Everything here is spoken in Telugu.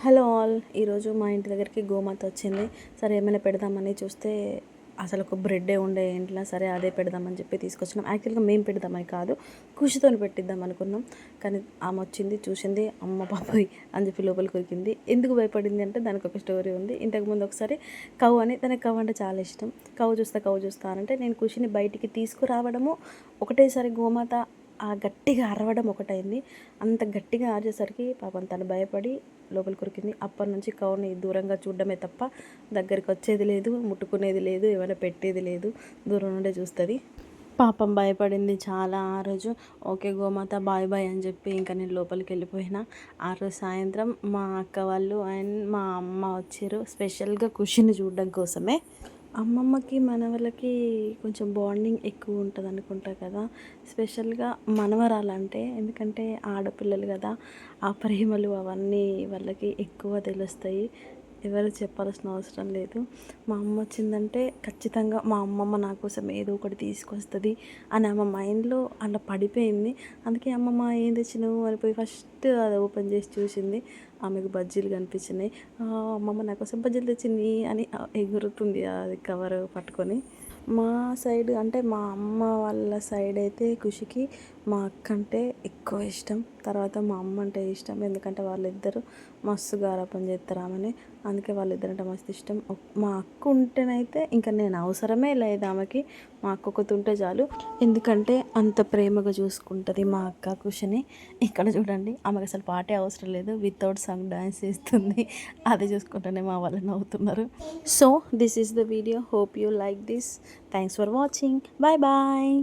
హలో ఆల్, ఈరోజు మా ఇంటి దగ్గరికి గోమాత వచ్చింది. సరే ఏమైనా పెడదామని చూస్తే అసలు ఒక బ్రెడ్డే ఉండే ఇంట్లో. సరే అదే పెడదామని చెప్పి తీసుకొచ్చినాం. యాక్చువల్గా మేము పెడదామని కాదు, ఖుషితో పెట్టిద్దాం అనుకున్నాం. కానీ ఆమె వచ్చింది, చూసింది, అమ్మ బాబాయ్ అని చెప్పి లోపలికి ఉరికింది. ఎందుకు భయపడింది అంటే దానికి ఒక స్టోరీ ఉంది. ఇంతకుముందు ఒకసారి కవ్వు అని, తనకి కవ్వు అంటే చాలా ఇష్టం. కవ్వు చూస్తా అంటే నేను ఖుషిని బయటికి తీసుకురావడము, ఒకటేసారి గోమాత గట్టిగా అరవడం ఒకటైంది. అంత గట్టిగా అరిచేసరికి పాపం తను భయపడి లోపలికి ఉరికింది. అప్పటి నుంచి కౌని దూరంగా చూడడమే తప్ప దగ్గరికి వచ్చేది లేదు, ముట్టుకునేది లేదు, ఏమైనా పెట్టేది లేదు, దూరం నుండే చూస్తుంది. పాపం భయపడింది చాలా ఆ రోజు. ఓకే గోమాత బాయ్ బాయ్ అని చెప్పి ఇంకా నేను లోపలికి వెళ్ళిపోయినా. ఆ రోజు సాయంత్రం మా అక్క వాళ్ళు అండ్ మా అమ్మ వచ్చారు స్పెషల్గా ఖుషిని చూడడం కోసమే. అమ్మమ్మకి మనవలకి కొంచెం బాండింగ్ ఎక్కువ ఉంటుంది అనుకుంటా కదా, స్పెషల్గా మనవరాలంటే. ఎందుకంటే ఆడపిల్లలు కదా, ఆ ప్రేమలు అవన్నీ వాళ్ళకి ఎక్కువ తెలుస్తాయి. ఎవరు చెప్పాల్సిన అవసరం లేదు. మా అమ్మ వచ్చిందంటే ఖచ్చితంగా మా అమ్మమ్మ నా కోసం ఏదో ఒకటి తీసుకొస్తుంది అని ఆమె మైండ్లో అలా పడిపోయింది. అందుకే అమ్మమ్మ ఏం తెచ్చినావు అని పోయి ఫస్ట్ అది ఓపెన్ చేసి చూసింది. ఆమెకు బజ్జీలు కనిపించినాయి. అమ్మమ్మ నా కోసం బజ్జీలు తెచ్చింది అని ఎగురుతుంది అది కవర్ పట్టుకొని. మా సైడ్ అంటే మా అమ్మ వాళ్ళ సైడ్ అయితే ఖుషికి మా అక్క అంటే ఎక్కువ ఇష్టం. తర్వాత మా అమ్మ అంటే ఇష్టం, ఎందుకంటే వాళ్ళిద్దరూ మస్తు గారాబం చేస్తారు ఆమెని. అందుకే వాళ్ళిద్దరంటే మస్తు ఇష్టం. మా అక్క ఉంటేనైతే ఇంకా నేను అవసరమే లేదు ఆమెకి. మా అక్క ఒకటి ఉంటే చాలు, ఎందుకంటే అంత ప్రేమగా చూసుకుంటుంది మా అక్క ఖుషిని. ఇక్కడ చూడండి, ఆమెకు అసలు పాటే అవసరం లేదు, వితౌట్ సాంగ్ డాన్స్ చేస్తుంది. అది చూసుకుంటేనే మా వాళ్ళు నవ్వుతున్నారు. So this is the video, hope you like this. Thanks for watching. Bye bye.